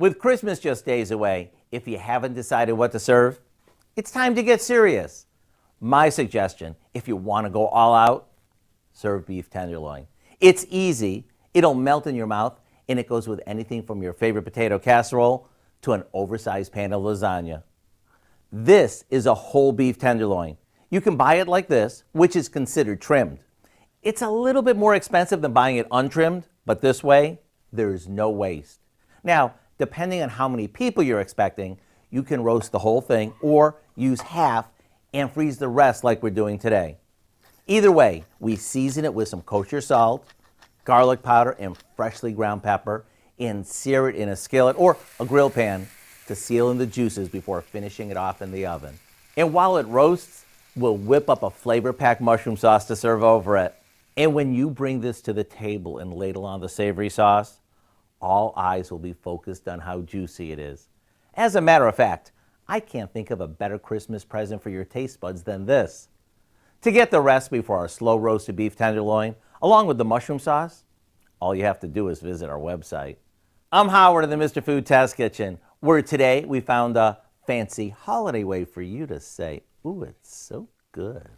With Christmas just days away, if you haven't decided what to serve, it's time to get serious. My suggestion, if you want to go all out, serve beef tenderloin. It's easy, it'll melt in your mouth, and it goes with anything from your favorite potato casserole to an oversized pan of lasagna. This is a whole beef tenderloin. You can buy it like this, which is considered trimmed. It's a little bit more expensive than buying it untrimmed, but this way, there's no waste. Now, depending on how many people you're expecting, you can roast the whole thing or use half and freeze the rest like we're doing today. Either way, we season it with some kosher salt, garlic powder, and freshly ground pepper, and sear it in a skillet or a grill pan to seal in the juices before finishing it off in the oven. And while it roasts, we'll whip up a flavor-packed mushroom sauce to serve over it. And when you bring this to the table and ladle on the savory sauce, all eyes will be focused on how juicy it is. As a matter of fact, I can't think of a better Christmas present for your taste buds than this. To get the recipe for our slow roasted beef tenderloin, along with the mushroom sauce, all you have to do is visit our website. I'm Howard in the Mr. Food Test Kitchen, where today we found a fancy holiday way for you to say, "Ooh, it's so good."